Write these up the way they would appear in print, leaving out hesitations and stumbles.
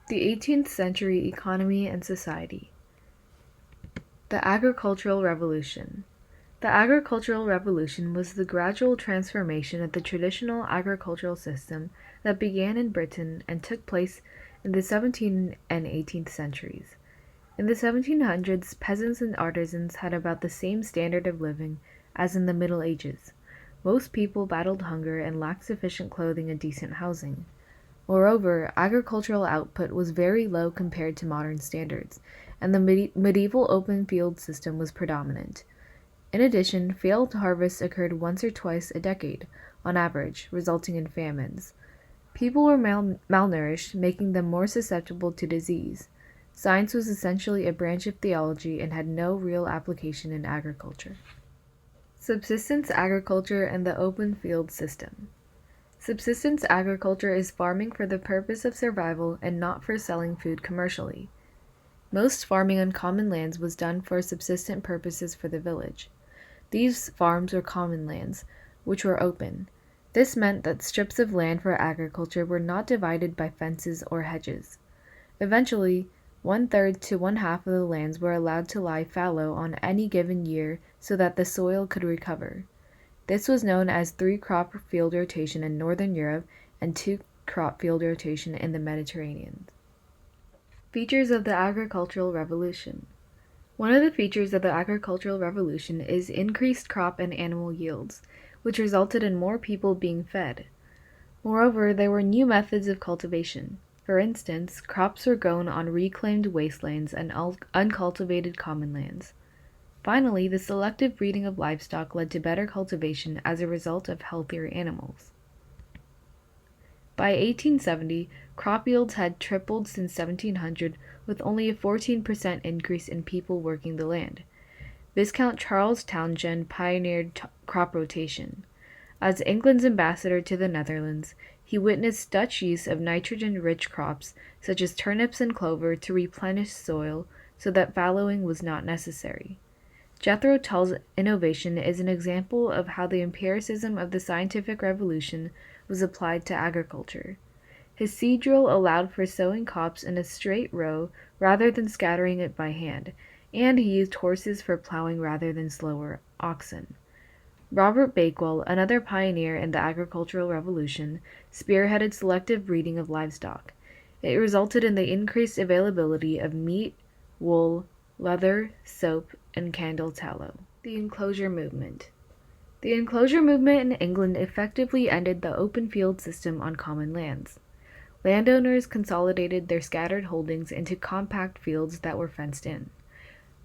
The 18th century economy and society. The Agricultural Revolution. The Agricultural Revolution was the gradual transformation of the traditional agricultural system that began in Britain and took place in the 17th and 18th centuries. In the 1700s, peasants and artisans had about the same standard of living as in the Middle Ages. Most people battled hunger and lacked sufficient clothing and decent housing. Moreover, agricultural output was very low compared to modern standards, and the medieval open field system was predominant. In addition, failed harvests occurred once or twice a decade, on average, resulting in famines. People were malnourished, making them more susceptible to disease. Science was essentially a branch of theology and had no real application in agriculture. Subsistence agriculture and the open field system. Subsistence agriculture is farming for the purpose of survival and not for selling food commercially. Most farming on common lands was done for subsistent purposes for the village. These farms were common lands, which were open. This meant that strips of land for agriculture were not divided by fences or hedges. Eventually, 1/3 to 1/2 of the lands were allowed to lie fallow on any given year so that the soil could recover. This was known as 3-crop field rotation in northern Europe and 2-crop field rotation in the Mediterranean. Features of the Agricultural Revolution. One of the features of the Agricultural Revolution is increased crop and animal yields, which resulted in more people being fed. Moreover, there were new methods of cultivation. For instance, crops were grown on reclaimed wastelands and uncultivated common lands. Finally, the selective breeding of livestock led to better cultivation as a result of healthier animals. By 1870, crop yields had tripled since 1700, with only a 14% increase in people working the land. Viscount Charles Townshend pioneered crop rotation. As England's ambassador to the Netherlands, he witnessed Dutch use of nitrogen-rich crops such as turnips and clover to replenish soil so that fallowing was not necessary. Jethro Tull's innovation is an example of how the empiricism of the scientific revolution was applied to agriculture. His seed drill allowed for sowing crops in a straight row rather than scattering it by hand, and he used horses for plowing rather than slower oxen. Robert Bakewell, another pioneer in the agricultural revolution, spearheaded selective breeding of livestock. It resulted in the increased availability of meat, wool, leather, soap, and candle tallow. The enclosure movement. The enclosure movement in England effectively ended the open field system on common lands. Landowners consolidated their scattered holdings into compact fields that were fenced in.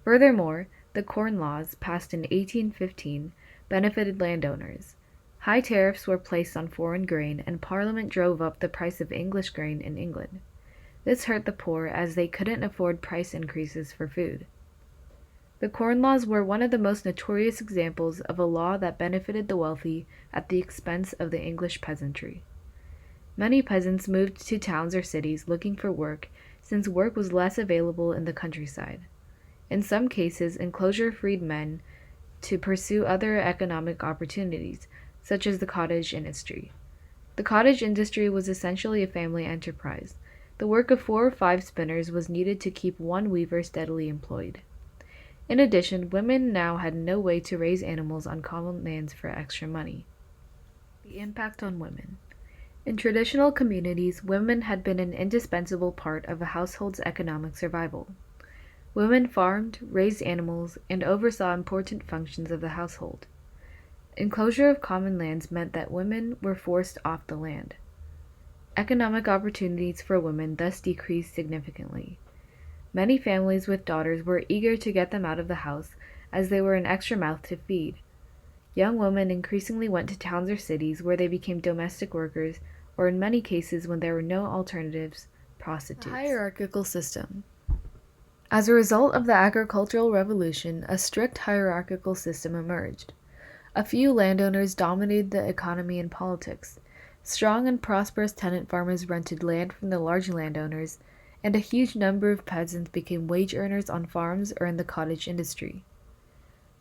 Furthermore, the Corn Laws, passed in 1815, benefited landowners. High tariffs were placed on foreign grain, and Parliament drove up the price of English grain in England. This hurt the poor as they couldn't afford price increases for food. The Corn Laws were one of the most notorious examples of a law that benefited the wealthy at the expense of the English peasantry. Many peasants moved to towns or cities looking for work, since work was less available in the countryside. In some cases, enclosure freed men to pursue other economic opportunities, such as the cottage industry. The cottage industry was essentially a family enterprise. The work of 4 or 5 spinners was needed to keep one weaver steadily employed. In addition, women now had no way to raise animals on common lands for extra money. The impact on women. In traditional communities, women had been an indispensable part of a household's economic survival. Women farmed, raised animals, and oversaw important functions of the household. Enclosure of common lands meant that women were forced off the land. Economic opportunities for women thus decreased significantly. Many families with daughters were eager to get them out of the house, as they were an extra mouth to feed. Young women increasingly went to towns or cities where they became domestic workers, or in many cases, when there were no alternatives, prostitutes. The hierarchical system. As a result of the agricultural revolution, a strict hierarchical system emerged. A few landowners dominated the economy and politics. Strong and prosperous tenant farmers rented land from the large landowners, and a huge number of peasants became wage earners on farms or in the cottage industry.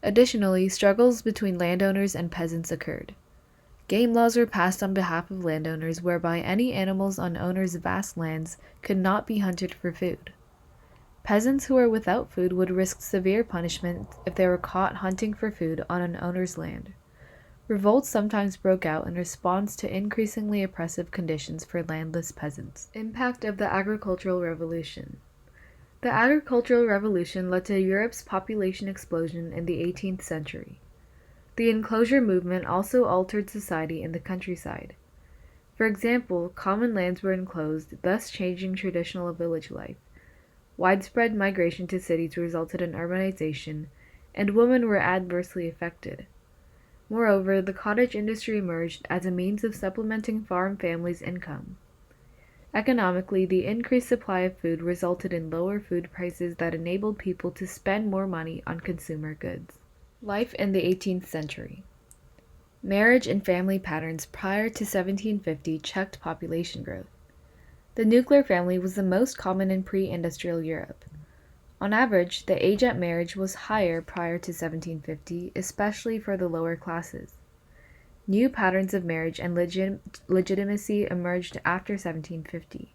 Additionally, struggles between landowners and peasants occurred. Game laws were passed on behalf of landowners whereby any animals on owners' vast lands could not be hunted for food. Peasants who were without food would risk severe punishment if they were caught hunting for food on an owner's land. Revolts sometimes broke out in response to increasingly oppressive conditions for landless peasants. Impact of the Agricultural Revolution. The Agricultural Revolution led to Europe's population explosion in the 18th century. The enclosure movement also altered society in the countryside. For example, common lands were enclosed, thus changing traditional village life. Widespread migration to cities resulted in urbanization, and women were adversely affected. Moreover, the cottage industry emerged as a means of supplementing farm families' income. Economically, the increased supply of food resulted in lower food prices that enabled people to spend more money on consumer goods. Life in the 18th century. Marriage and family patterns prior to 1750 checked population growth. The nuclear family was the most common in pre-industrial Europe. On average, the age at marriage was higher prior to 1750, especially for the lower classes. New patterns of marriage and legitimacy emerged after 1750.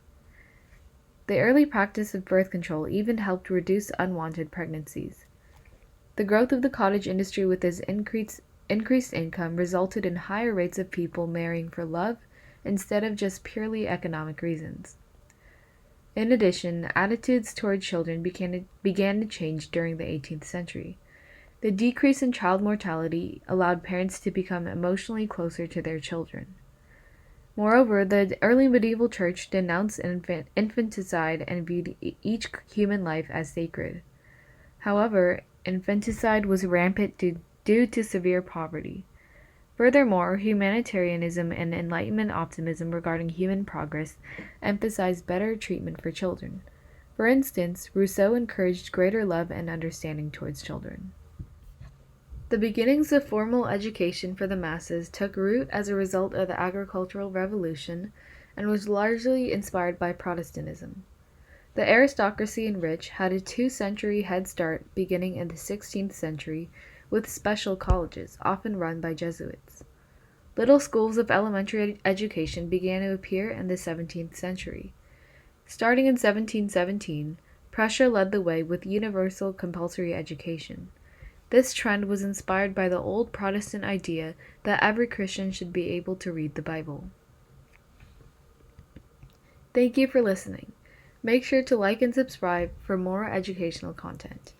The early practice of birth control even helped reduce unwanted pregnancies. The growth of the cottage industry with its increased income resulted in higher rates of people marrying for love instead of just purely economic reasons. In addition, attitudes toward children began to change during the 18th century. The decrease in child mortality allowed parents to become emotionally closer to their children. Moreover, the early medieval church denounced infanticide and viewed each human life as sacred. However, infanticide was rampant due to severe poverty. Furthermore, humanitarianism and Enlightenment optimism regarding human progress emphasized better treatment for children. For instance, Rousseau encouraged greater love and understanding towards children. The beginnings of formal education for the masses took root as a result of the Agricultural Revolution and was largely inspired by Protestantism. The aristocracy and rich had a 2-century head start beginning in the 16th century with special colleges, often run by Jesuits. Little schools of elementary education began to appear in the 17th century. Starting in 1717, Prussia led the way with universal compulsory education. This trend was inspired by the old Protestant idea that every Christian should be able to read the Bible. Thank you for listening. Make sure to like and subscribe for more educational content.